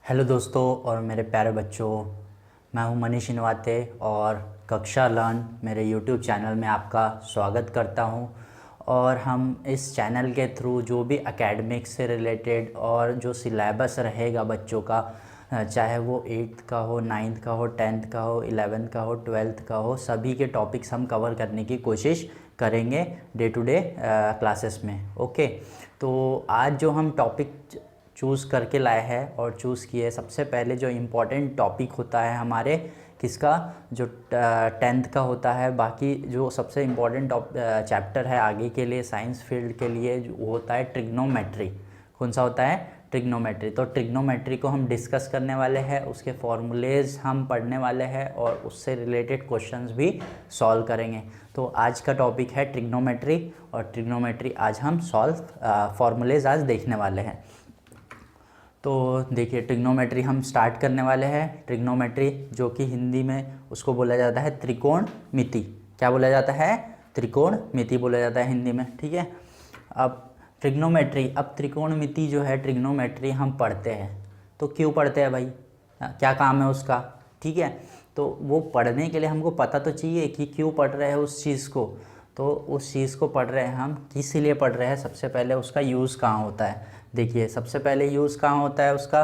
Hello दोस्तों और मेरे प्यारे बच्चों, मैं हूं मनीष इनवाते और कक्षा लर्न मेरे यूट्यूब चैनल में आपका स्वागत करता हूं। और हम इस चैनल के थ्रू जो भी एकेडमिक्स से रिलेटेड और जो सिलेबस रहेगा बच्चों का, चाहे वो 8th का हो, 9th का हो, 10th का हो, 11th का हो, 12th का हो, सभी के टॉपिक्स हम कवर करने की कोशिश करेंगे डे टू डे क्लासेस में। ओके, तो आज जो हम टॉपिक चूज़ करके लाए हैं और चूज़ किए, सबसे पहले जो इम्पोर्टेंट टॉपिक होता है हमारे किसका, जो 10th का होता है। बाकी जो सबसे इम्पोर्टेंट चैप्टर है आगे के लिए साइंस फील्ड के लिए वो होता है ट्रिग्नोमेट्री। कौन सा होता है? ट्रिग्नोमेट्री। तो ट्रिग्नोमेट्री को हम डिस्कस करने वाले हैं, उसके फॉर्मूलेज हम पढ़ने वाले हैं और उससे रिलेटेड क्वेश्चंस भी सॉल्व करेंगे। तो आज का टॉपिक है ट्रिग्नोमेट्री और ट्रिग्नोमेट्री आज हम फॉर्मूलेज आज देखने वाले हैं। तो देखिए, ट्रिग्नोमेट्री हम स्टार्ट करने वाले हैं। ट्रिग्नोमेट्री जो कि हिंदी में उसको बोला जाता है त्रिकोणमिति। क्या बोला जाता है? त्रिकोणमिति बोला जाता है हिंदी में। ठीक है, अब त्रिकोणमिति जो है, ट्रिग्नोमेट्री हम पढ़ते हैं तो क्यों पढ़ते हैं भाई? क्या काम है उसका? ठीक है, तो वो पढ़ने के लिए हमको पता तो चाहिए कि क्यों पढ़ रहे हैं उस चीज़ को। तो उस चीज़ को पढ़ रहे हैं हम, किस लिए पढ़ रहे हैं, सबसे पहले उसका यूज़ कहाँ होता है। देखिए, सबसे पहले यूज़ कहाँ होता है उसका,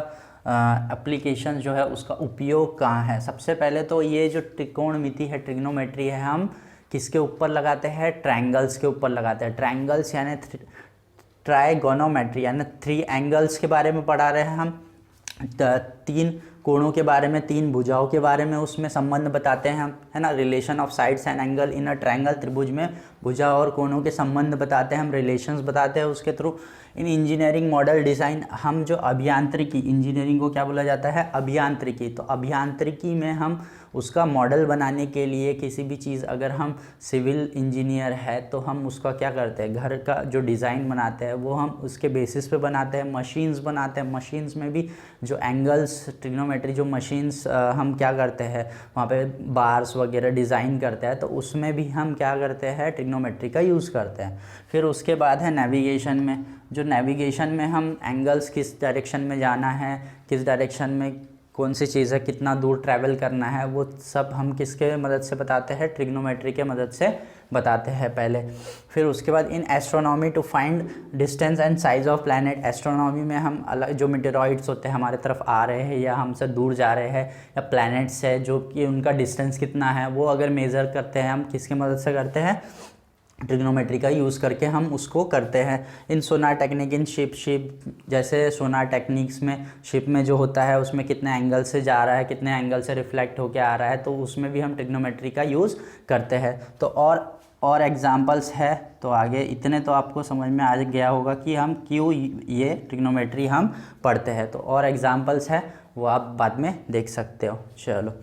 एप्लीकेशन जो है उसका उपयोग कहाँ है। सबसे पहले तो ये जो त्रिकोणमिति है, ट्रिग्नोमेट्री है, हम किसके ऊपर लगाते हैं? ट्रायंगल्स के ऊपर लगाते हैं। ट्रायंगल्स यानी ट्राइगोनोमेट्री यानी 3 एंगल्स के बारे में पढ़ा रहे हैं हम। 3 कोणों के बारे में, 3 भुजाओं के बारे में उसमें संबंध बताते हैं हम, है ना। Relation of sides and angle in a triangle, त्रिभुज में भुजा और कोणों के संबंध बताते हैं हम, रिलेशंस बताते हैं उसके थ्रू। इन इंजीनियरिंग मॉडल डिज़ाइन, हम जो अभियांत्रिकी, इंजीनियरिंग को क्या बोला जाता है? अभियांत्रिकी। तो अभियांत्रिकी में हम उसका मॉडल बनाने के लिए किसी भी चीज़, अगर हम सिविल इंजीनियर है तो हम उसका क्या करते हैं, घर का जो डिज़ाइन बनाते हैं वो हम उसके बेसिस पे बनाते हैं। मशीन्स बनाते हैं, मशीन्स में भी जो एंगल्स, ट्रिग्नोमेट्री जो मशीन्स हम क्या करते हैं वहाँ पे बार्स वगैरह डिज़ाइन करते हैं, तो उसमें भी हम क्या करते हैं? ट्रिग्नोमेट्री का यूज़ करते हैं। फिर उसके बाद है नेविगेशन में, जो नेविगेशन में हम एंगल्स, किस डायरेक्शन में जाना है, किस डायरेक्शन में कौन सी चीज़ है, कितना दूर ट्रैवल करना है, वो सब हम किसके मदद से बताते हैं? ट्रिग्नोमेट्री के मदद से बताते हैं पहले। फिर उसके बाद in astronomy to find distance and size of planet. Astronomy में हम अलग जो मीटेरॉइड्स होते हैं हमारे तरफ आ रहे हैं या हमसे दूर जा रहे हैं, या प्लैनेट्स है जो कि उनका डिस्टेंस कितना है, वो अगर मेज़र करते हैं हम किसकी मदद से करते हैं? ट्रिग्नोमेट्री का यूज़ करके हम उसको करते हैं। इन सोनार टेक्निक इन शिप जैसे सोनार टेक्निक्स में, शिप में जो होता है उसमें कितने एंगल से जा रहा है, कितने एंगल से रिफ्लेक्ट होके आ रहा है, तो उसमें भी हम ट्रिग्नोमेट्री का यूज़ करते हैं। तो और एग्जांपल्स है, तो आगे इतने तो आपको समझ में आ गया होगा कि हम क्यों ये ट्रिग्नोमेट्री हम पढ़ते हैं। तो और एग्जांपल्स है वो आप बाद में देख सकते हो। चलो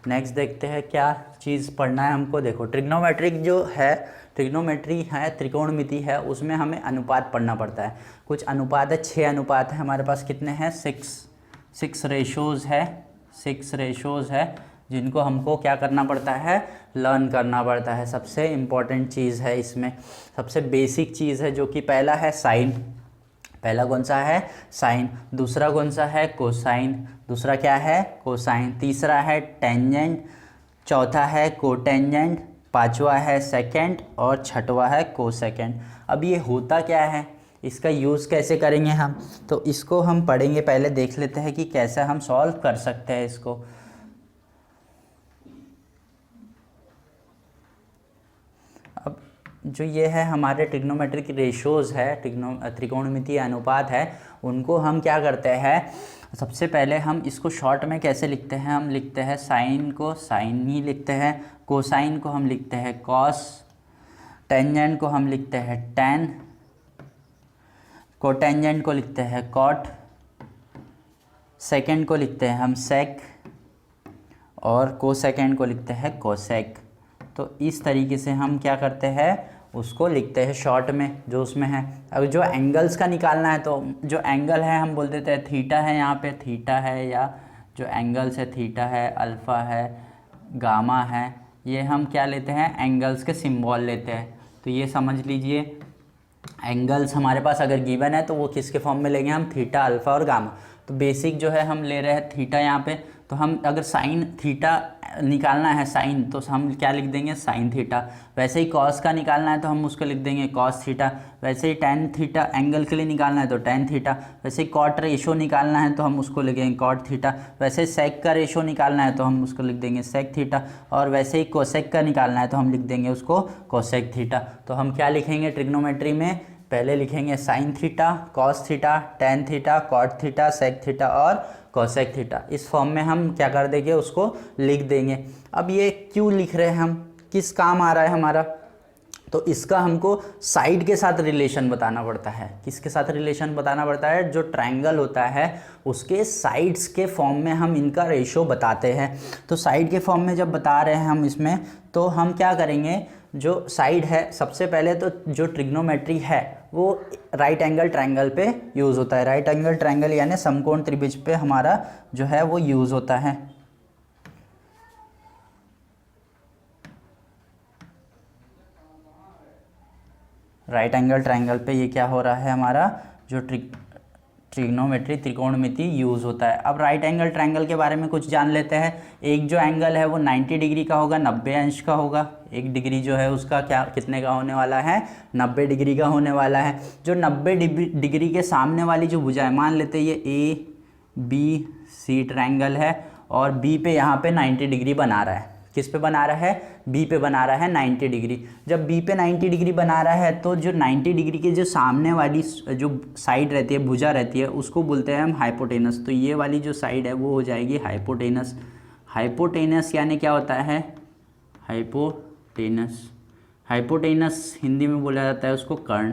नेक्स्ट देखते हैं क्या चीज़ पढ़ना है हमको। देखो, ट्रिग्नोमेट्रिक जो है, ट्रिग्नोमेट्री है, त्रिकोणमिति है, उसमें हमें अनुपात पढ़ना पड़ता है। कुछ अनुपात है, 6 अनुपात है हमारे पास। कितने हैं? 6 रेशोज़ है, 6 रेशोज़ है, जिनको हमको क्या करना पड़ता है? लर्न करना पड़ता है। सबसे इम्पॉर्टेंट चीज़ है इसमें, सबसे बेसिक चीज़ है, जो कि पहला है साइन। पहला कौन सा है? साइन। दूसरा कौन सा है? कोसाइन। दूसरा क्या है? कोसाइन। तीसरा है टेंजेंट। चौथा है कोटेंजेंट। पांचवा है सेकेंड और छठवा है कोसेकेंड। अब ये होता क्या है, इसका यूज़ कैसे करेंगे हम, तो इसको हम पढ़ेंगे। पहले देख लेते हैं कि कैसे हम सॉल्व कर सकते हैं इसको। अब जो ये है हमारे ट्रिग्नोमेट्रिक रेशोज़ है, त्रिकोणमितीय अनुपात है, उनको हम क्या करते हैं? सबसे पहले हम इसको शॉर्ट में कैसे लिखते हैं? हम लिखते हैं साइन को साइन ही लिखते हैं, कोसाइन को हम लिखते हैं कॉस, टेंजेंट को हम लिखते हैं टेन, कोटेंजेंट को लिखते हैं कॉट, सेकेंड को लिखते हैं हम सेक, और कोसेकेंड को लिखते हैं कोसेक। तो इस तरीके से हम क्या करते हैं? उसको लिखते हैं शॉर्ट में जो उसमें है। अब जो एंगल्स का निकालना है, तो जो एंगल है हम बोल देते हैं थीटा है, यहाँ पे थीटा है, या जो एंगल्स है थीटा है, अल्फ़ा है, गामा है, ये हम क्या लेते हैं? एंगल्स के सिंबल लेते हैं। तो ये समझ लीजिए, एंगल्स हमारे पास अगर गिवन है तो वो किसके फॉर्म में लेंगे हम? थीटा, अल्फ़ा और गामा। तो बेसिक जो है हम ले रहे हैं थीटा यहाँ पे, तो हम अगर साइन थीटा निकालना है साइन, तो हम क्या लिख देंगे साइन थीटा। वैसे ही कॉस का निकालना है तो हम उसको लिख देंगे कॉस थीटा। वैसे ही टेन थीटा एंगल के लिए निकालना है तो टेन थीटा। वैसे ही कॉट रेशो निकालना है तो हम उसको लिखेंगे कॉट थीटा। वैसे ही सेक का रेशो निकालना है तो हम उसको लिख देंगे सेक थीटा। और वैसे ही कोसेक का निकालना है तो हम लिख देंगे उसको कोसेक थीटा। तो हम क्या लिखेंगे ट्रिग्नोमेट्री में, पहले लिखेंगे sine theta, cos theta, tan theta, cot theta, sec theta और कोसेक थीटा। इस फॉर्म में हम क्या कर देंगे उसको लिख देंगे। अब ये क्यों लिख रहे हैं हम, किस काम आ रहा है हमारा, तो इसका हमको साइड के साथ रिलेशन बताना पड़ता है। किसके साथ रिलेशन बताना पड़ता है, जो ट्रायंगल होता है उसके साइड्स के फॉर्म में हम इनका रेशो बताते हैं। तो साइड के फॉर्म में जब बता रहे हैं हम इसमें, तो हम क्या करेंगे, जो साइड है सबसे पहले तो जो ट्रिग्नोमेट्री है वो राइट एंगल ट्रायंगल पे यूज़ होता है। राइट एंगल ट्रायंगल यानी समकोण त्रिभुज पे हमारा जो है वो यूज़ होता है। राइट एंगल ट्रायंगल पे ये क्या हो रहा है, हमारा जो ट्रिग्नोमेट्री त्रिकोणमिति यूज़ होता है। अब राइट एंगल ट्रायंगल के बारे में कुछ जान लेते हैं। एक जो एंगल है वो 90 डिग्री का होगा, 90 अंश का होगा। एक डिग्री जो है उसका क्या कितने का होने वाला है, 90 डिग्री का होने वाला है। जो 90 डिग्री के सामने वाली जो भुजा है, मान लेते हैं ये ए बी सी ट्रायंगल है और बी पे यहाँ पे 90 डिग्री बना रहा है। किस पे बना रहा है, बी पे बना रहा है 90 डिग्री। जब बी पे 90 डिग्री बना रहा है तो जो 90 डिग्री के जो सामने वाली जो साइड रहती है, भुजा रहती है, उसको बोलते हैं हम हाइपोटेनस। तो ये वाली जो साइड है वो हो जाएगी हाइपोटेनस। हाइपोटेनस यानी क्या होता है, हाइपोटेनस। हाइपोटेनस हिंदी में बोला जाता है उसको कर्ण।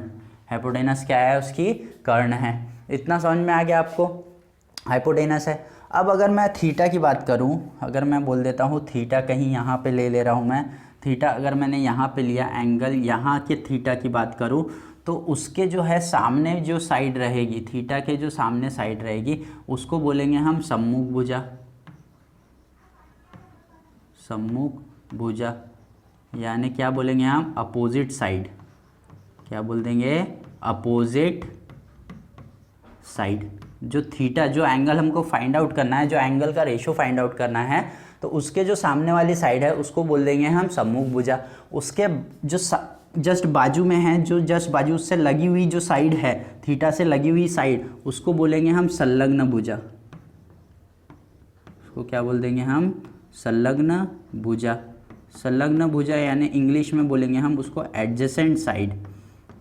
हाइपोटेनस क्या है, उसकी कर्ण है। इतना समझ में आ गया आपको, हाइपोटेनस है। अब अगर मैं थीटा की बात करूं, अगर मैं बोल देता हूं थीटा, कहीं यहाँ पे ले रहा हूं मैं थीटा, अगर मैंने यहाँ पे लिया एंगल, यहाँ के थीटा की बात करूं, तो उसके जो है सामने जो साइड रहेगी, थीटा के जो सामने साइड रहेगी, उसको बोलेंगे हम सम्मुख भुजा। सम्मुख भुजा यानी क्या बोलेंगे हम, अपोजिट साइड। क्या बोल देंगे, अपोजिट साइड। जो थीटा, जो एंगल हमको फाइंड आउट करना है, जो एंगल का रेशो फाइंड आउट करना है, तो उसके जो सामने वाली साइड है उसको बोल देंगे हम सम्मुख भुजा। उसके जो जस्ट बाजू में है, जो जस्ट बाजू उससे लगी हुई जो साइड है, थीटा से लगी हुई साइड, उसको बोलेंगे हम संलग्न भुजा। उसको क्या बोल देंगे हम, संलग्न भुजा। संलग्न भुजा यानी इंग्लिश में बोलेंगे हम उसको एडजेसेंट साइड।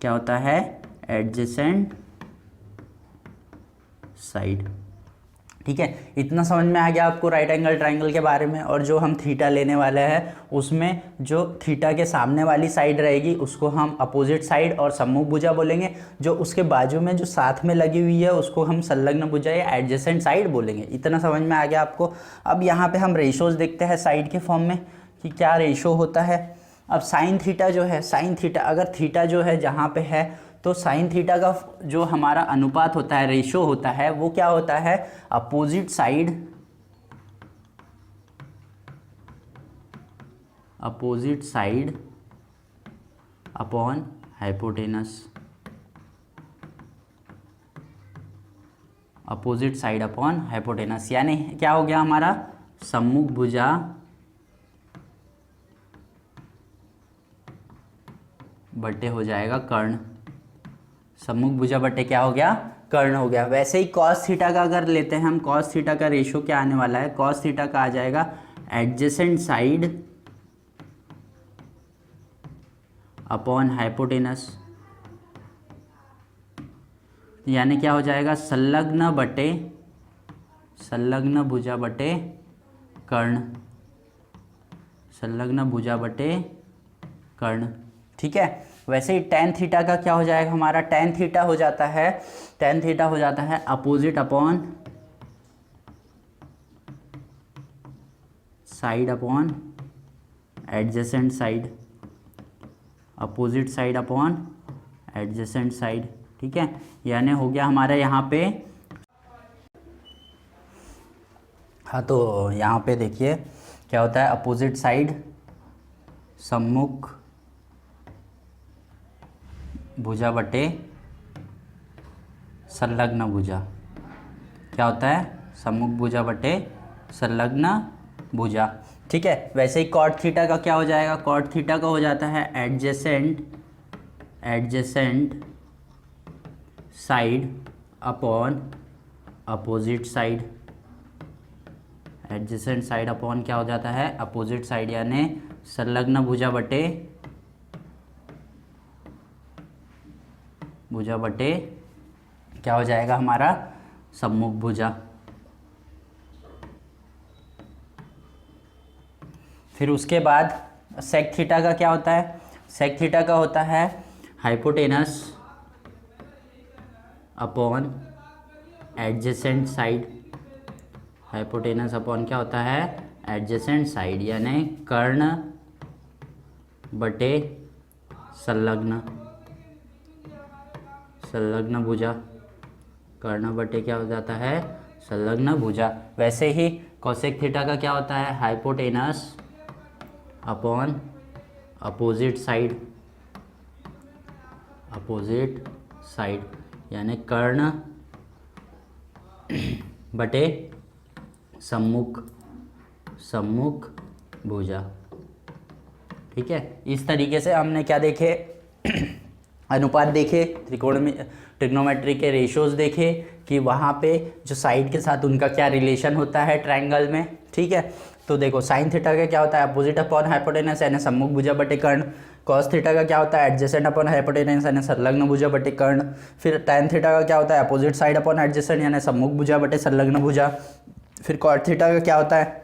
क्या होता है, एडजेसेंट साइड। ठीक है, इतना समझ में आ गया आपको राइट एंगल ट्रायंगल के बारे में। और जो हम थीटा लेने वाले हैं उसमें जो थीटा के सामने वाली साइड रहेगी उसको हम अपोजिट साइड और सम्मुख भुजा बोलेंगे। जो उसके बाजू में जो साथ में लगी हुई है उसको हम संलग्न भुजा या एडजेसेंट साइड बोलेंगे। इतना समझ में आ गया आपको। अब यहाँ पे हम रेशोज देखते हैं साइड के फॉर्म में कि क्या रेशो होता है। अब साइन थीटा जो है, साइन थीटा, अगर थीटा जो है जहाँ पे है, तो साइन थीटा का जो हमारा अनुपात होता है, रेशो होता है, वो क्या होता है, opposite side, opposite side upon hypotenuse. Opposite side upon hypotenuse यानी क्या हो गया हमारा, सम्मुख भुजा बटे हो जाएगा कर्ण। सम्मुख भुजा बटे क्या हो गया, कर्ण हो गया। वैसे ही कॉस थीटा का अगर लेते हैं हम, कॉस थीटा का रेशो क्या आने वाला है, कॉस थीटा का आ जाएगा एडजेसेंट साइड अपॉन हाइपोटेनस। यानी क्या हो जाएगा, संलग्न बटे, संलग्न भुजा बटे कर्ण। संलग्न भुजा बटे कर्ण। ठीक है। वैसे ही टेन थीटा का क्या हो जाएगा हमारा, टेन थीटा हो जाता है, टेन थीटा हो जाता है opposite upon side upon adjacent side. Opposite side upon adjacent side. ठीक है, यानी हो गया हमारे यहाँ पे। हाँ, तो यहाँ पे देखिए क्या होता है, अपोजिट साइड सम्मुख भुजा बटे संलग्न भुजा। क्या होता है, सम्मुख भुजा बटे संलग्न भुजा। ठीक है, वैसे ही कॉट थीटा का क्या हो जाएगा, कॉट थीटा का हो जाता है adjacent side upon opposite side. Adjacent side upon क्या हो जाता है, अपोजिट साइड, यानी संलग्न भुजा बटे क्या हो जाएगा हमारा, सम्मुख भुजा। फिर उसके बाद सेक थीटा का क्या होता है, सेक थीटा का होता है hypotenuse upon adjacent side. Hypotenuse upon क्या होता है, एडजेसेंट साइड, यानी कर्ण बटे संलग्न भुजा। कर्ण बटे क्या हो जाता है, संलग्न भुजा। वैसे ही कोसेक थीटा का क्या होता है, हाइपोटेनस अपॉन अपोजिट साइड, यानी कर्ण बटे सम्मुख भुजा। ठीक है, इस तरीके से हमने क्या देखे अनुपात देखे, ट्रिग्नोमेट्री के रेशोज देखे कि वहाँ पे जो साइड के साथ उनका क्या रिलेशन होता है ट्रायंगल में। ठीक है, तो देखो साइन थीटा का क्या होता है, अपोजिट अपॉन हाइपोटेनस यानी सम्मुख भुजा बटे कर्ण। कॉस थीटा का क्या होता है, एडजेसेंट अपॉन हाइपोटेनस यानी संलग्न भुजा बटे कर्ण। फिर टैन थीटा का क्या होता है, अपोजिट साइड अपॉन एडजेसेंट यानी सम्मुख भुजा बटे संलग्न भुजा। फिर कॉट थीटा का क्या होता है,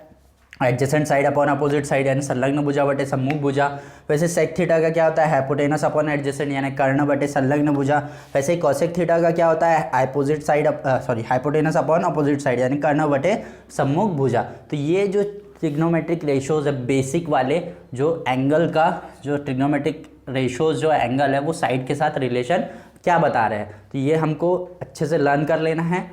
adjacent side upon opposite side यानी संलग्न भुजा बटे सम्मुख भुजा। वैसे सेक थीटा का क्या होता है, हाइपोटेनस अपॉन एडजेसेंट यानी कर्ण बटे संलग्न भुजा। वैसे ही कॉसेक थीटा का क्या होता है, हाइपोटेनस अपॉन अपोजिट साइड यानी कर्ण बटे सम्मुख भुजा। तो ये जो ट्रिग्नोमेट्रिक रेशोज है बेसिक वाले, जो एंगल का जो ट्रिग्नोमेट्रिक रेशोज जो एंगल है वो साइड के साथ रिलेशन क्या बता रहे हैं, तो ये हमको अच्छे से लर्न कर लेना है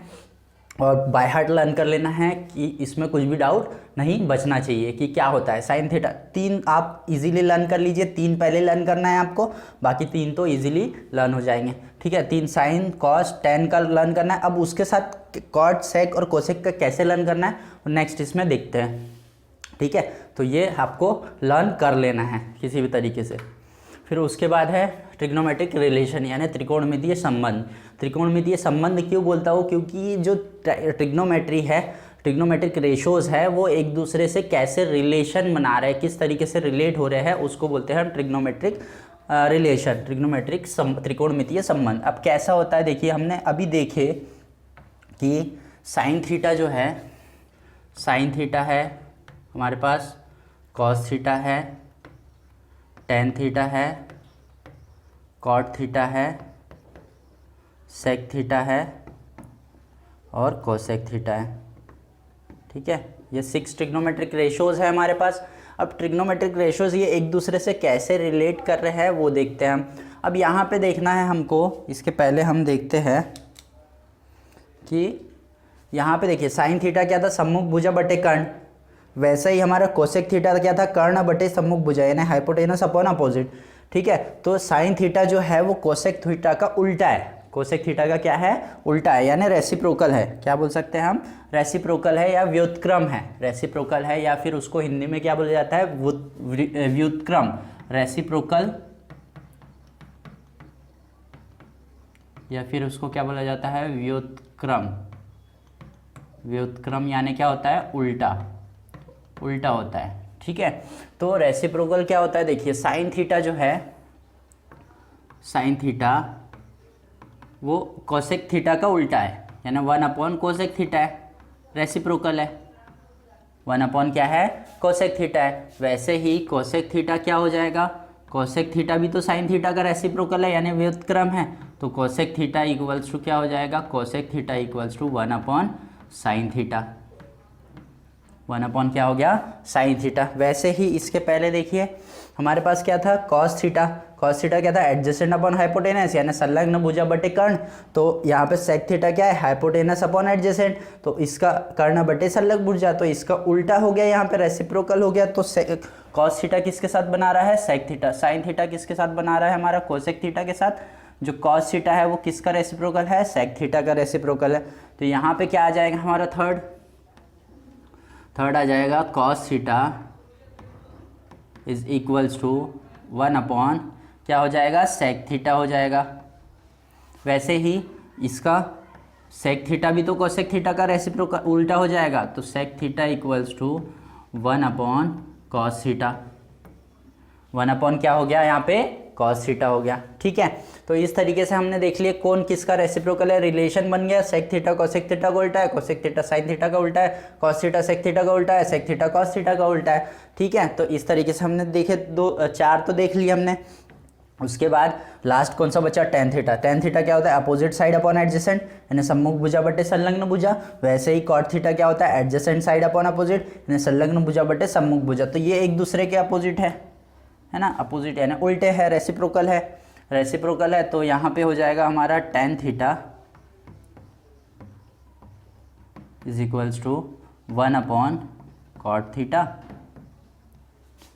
और बाय हार्ट लर्न कर लेना है कि इसमें कुछ भी डाउट नहीं बचना चाहिए कि क्या होता है साइन थीटा। 3 आप इजीली लर्न कर लीजिए, 3 पहले लर्न करना है आपको, बाकी 3 तो इजीली लर्न हो जाएंगे। ठीक है, 3 साइन कॉस टेन का लर्न करना है। अब उसके साथ कॉट सेक और कोसेक का कैसे लर्न करना है नेक्स्ट इसमें देखते हैं। ठीक है, तो ये आपको लर्न कर लेना है किसी भी तरीके से। फिर उसके बाद है ट्रिग्नोमेट्रिक रिलेशन यानी त्रिकोणमितीय संबंध। त्रिकोणमितीय संबंध क्यों बोलता हूँ, क्योंकि जो ट्रिग्नोमेट्री है, ट्रिग्नोमेट्रिक रेशोज है, वो एक दूसरे से कैसे रिलेशन बना रहे हैं, किस तरीके से रिलेट हो रहे हैं, उसको बोलते हैं ट्रिग्नोमेट्रिक रिलेशन, त्रिकोणमितीय संबंध। अब कैसा होता है देखिए, हमने अभी देखे कि साइन थीटा जो है, साइन थीटा है हमारे पास, कॉस थीटा है, टेन थीटा है, कॉट थीटा है, सेक थीटा है और कोसेक थीटा है। ठीक है, ये 6 ट्रिग्नोमेट्रिक रेशोज है हमारे पास। अब ट्रिग्नोमेट्रिक रेशोज ये एक दूसरे से कैसे रिलेट कर रहे हैं वो देखते हैं हम। अब यहाँ पे देखना है हमको, इसके पहले हम देखते हैं कि यहाँ पे देखिए साइन थीटा क्या था, सम्मुख भुजा बटे कर्ण। वैसे ही हमारा कोसेक थीटा क्या था, कर्ण बटे सम्मुख भुजा यानी हाइपोटेनस अपॉन अपोजिट। ठीक है, तो साइन थीटा जो है वो कोसेक थीटा का उल्टा है। कोसेक थीटा का क्या है, उल्टा है, यानी रेसिप्रोकल है। क्या बोल सकते हैं हम, रेसिप्रोकल है या व्युत्क्रम है। रेसिप्रोकल है या फिर उसको हिंदी में क्या बोला जाता है, व्युत्क्रम, रेसिप्रोकल, या फिर उसको क्या बोला जाता है, व्युत्क्रम। व्युत्क्रम यानी क्या होता है, उल्टा, उल्टा होता है। ठीक है, तो रेसिप्रोकल क्या होता है देखिए, साइन थीटा जो है, साइन थीटा वो कोसेक थीटा का उल्टा है, यानी 1 अपॉन कोसेक थीटा है, रेसिप्रोकल है। 1 अपॉन क्या है, कोसेक थीटा है। वैसे ही कोसेक थीटा क्या हो जाएगा, कोसेक थीटा भी तो साइन थीटा का रेसिप्रोकल है यानी व्युत्क्रम है, तो कोसेक थीटा इक्वल्स टू क्या हो जाएगा, cosec theta equals to 1 upon sine theta. 1 upon क्या हो गया, साइन थीटा। वैसे ही इसके पहले देखिए हमारे पास क्या था, कॉस थीटा। कॉस थीटा क्या था, एडजेसेंट अपॉन हाइपोटेनस यानी संलग्न भुजा बटे कर्ण। तो यहाँ पे सेक थीटा क्या है, हाइपोटेनस अपॉन एडजेसेंट, तो इसका कर्ण बटे संलग्न भुजा, तो इसका उल्टा हो गया, यहाँ पे रेसिप्रोकल हो गया। तो कॉस थीटा किसके साथ बना रहा है, सेक थीटा। साइन थीटा किसके साथ बना रहा है हमारा, कोसेक थीटा के साथ। जो कॉस थीटा है वो किसका रेसिप्रोकल है, सेक थीटा का रेसिप्रोकल है। तो यहाँ पे क्या आ जाएगा हमारा थर्ड आ जाएगा cos theta is equals to 1 upon क्या हो जाएगा, सेक थीटा हो जाएगा। वैसे ही इसका सेक थीटा भी तो कोसेक थीटा का रेसिप्रोकल उल्टा हो जाएगा, तो sec theta equals to 1 upon cos theta. 1 upon क्या हो गया यहाँ पे, कॉस थीटा हो गया। ठीक है, तो इस तरीके से हमने देख लिया कौन किसका रेसिप्रोकल है, रिलेशन बन गया। सेक थीटा कोसेक थीटा का उल्टा है, कोसेक थीटा साइन थीटा का उल्टा है, कॉस थीटा सेक थीटा का उल्टा है, सेक थीटा कॉस थीटा का उल्टा है। ठीक है, तो इस तरीके से हमने देखे 4 तो देख लिए हमने। उसके बाद लास्ट कौन सा बचा, टेन थीटा। टेन थीटा क्या होता है, अपोजिट साइड अपॉन एडजेसेंट, यानी सम्मुख भुजा बटे संलग्न भुजा। वैसे ही कॉट थीटा क्या होता है, एडजेसेंट साइड अपॉन अपोजिट, यानी संलग्न भुजा बटे सम्मुख भुजा। तो ये एक दूसरे के अपोजिट है ना, अपोजिट यानी उल्टे है, रेसिप्रोकल है। तो यहाँ पे हो जाएगा हमारा tan theta is equals to 1 upon cot theta,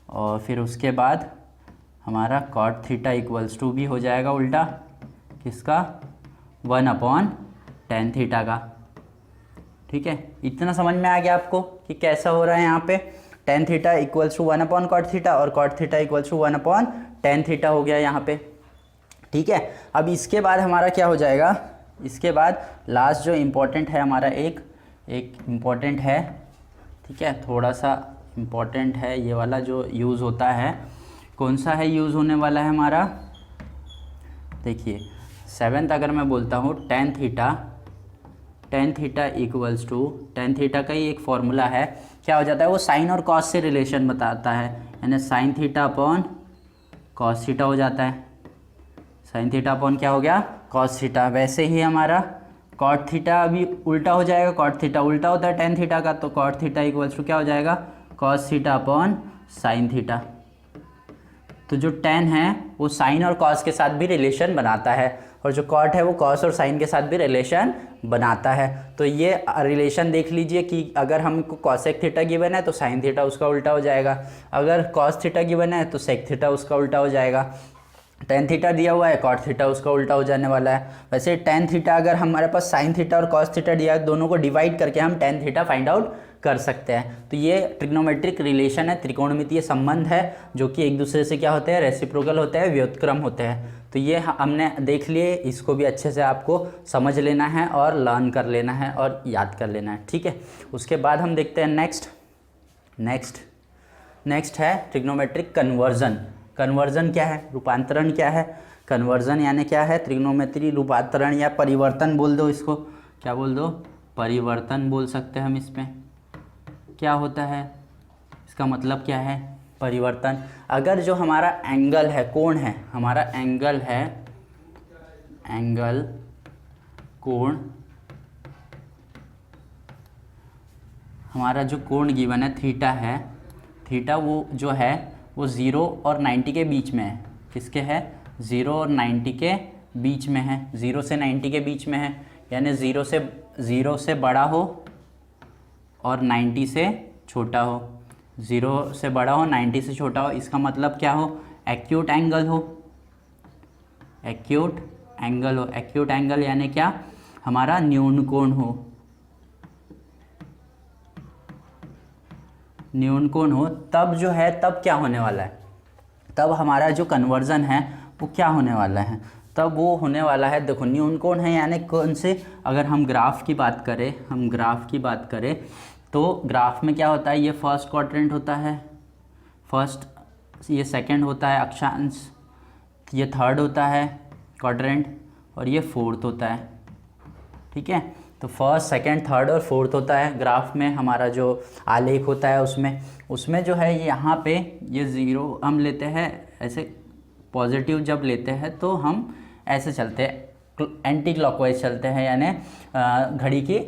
और फिर उसके बाद हमारा कॉट थीटा इक्वल्स टू भी हो जाएगा उल्टा किसका, 1 अपॉन टेन थीटा का। ठीक है, इतना समझ में आ गया आपको कि कैसा हो रहा है यहाँ पे। Tan theta equals to 1 upon cot theta और cot theta equals to 1 upon tan theta हो गया यहाँ पे। ठीक है, अब इसके बाद हमारा क्या हो जाएगा, इसके बाद लास्ट जो इम्पोर्टेंट है हमारा एक इम्पोर्टेंट है। ठीक है, थोड़ा सा इम्पोर्टेंट है ये वाला जो यूज़ होता है। कौन सा है यूज़ होने वाला है हमारा, देखिए 7th अगर मैं बोलता हूँ tan theta equals to, tan theta का ही एक फॉर्मूला है, क्या हो जाता है वो साइन और कॉस से रिलेशन बताता है, यानी sine theta upon cos theta हो जाता है। साइन थीटा अपॉन क्या हो गया, कॉस थीटा। वैसे ही हमारा कॉट थीटा अभी उल्टा हो जाएगा, कॉट थीटा उल्टा होता है टेन थीटा का, तो कॉट थीटा इक्वल्स टू क्या हो जाएगा, cos theta upon sine theta. तो जो टेन है वो साइन और कॉस के साथ भी रिलेशन बनाता है, और जो कॉट है वो कॉस और साइन के साथ भी रिलेशन बनाता है। तो ये रिलेशन देख लीजिए कि अगर हमको कॉसेक थीटा गिवन है तो साइन थीटा उसका उल्टा हो जाएगा, अगर कॉस थीटा गिवन है तो सेक थीटा उसका उल्टा हो जाएगा। टेन थीटा दिया हुआ है, कॉट थीटा उसका उल्टा हो जाने वाला है। वैसे टेन थीटा अगर हमारे पास साइन थीटा और कॉस थीटा दिया है, दोनों को डिवाइड करके हम टेन थीटा फाइंड आउट कर सकते हैं। तो ये ट्रिग्नोमेट्रिक रिलेशन है, त्रिकोणमितीय संबंध है, जो कि एक दूसरे से क्या होते हैं, रेसिप्रोकल होते हैं, व्युत्क्रम होते हैं। तो ये हमने देख लिए, इसको भी अच्छे से आपको समझ लेना है और लर्न कर लेना है और याद कर लेना है। ठीक है, उसके बाद हम देखते हैं नेक्स्ट है ट्रिग्नोमेट्रिक कन्वर्जन। कन्वर्जन क्या है, रूपांतरण क्या है। कन्वर्जन यानी क्या है, त्रिग्नोमेट्री रूपांतरण या परिवर्तन बोल दो, इसको क्या बोल दो, परिवर्तन बोल सकते हैं हम। इसमें क्या होता है, इसका मतलब क्या है, परिवर्तन। अगर जो हमारा एंगल है, कोण है, हमारा एंगल है, कोण, हमारा जो कोण गिवन है थीटा है, थीटा वो जो है वो 0 और 90 के बीच में है। किसके है, 0 और 90 के बीच में है, 0 से 90 के बीच में है, यानी 0 से बड़ा हो और 90 से छोटा हो, 0 से बड़ा हो 90 से छोटा हो। इसका मतलब क्या हो, एक्यूट एंगल हो, एक्यूट एंगल यानी क्या, हमारा न्यून कोण हो, तब जो है, तब क्या होने वाला है, तब हमारा जो कन्वर्जन है वो क्या होने वाला है, तब वो होने वाला है, देखो न्यून कोण है यानी कौन से, अगर हम ग्राफ की बात करें, तो ग्राफ में क्या होता है, ये फर्स्ट क्वाड्रेंट होता है, ये सेकंड होता है अक्षांश, ये थर्ड होता है क्वाड्रेंट, और ये फोर्थ होता है। ठीक है, तो फर्स्ट सेकंड थर्ड और फोर्थ होता है ग्राफ में, हमारा जो आलेख होता है उसमें जो है यहाँ पे ये 0 हम लेते हैं, ऐसे पॉजिटिव जब लेते हैं तो हम ऐसे चलते हैं, एंटी क्लॉकवाइज चलते हैं, यानी घड़ी की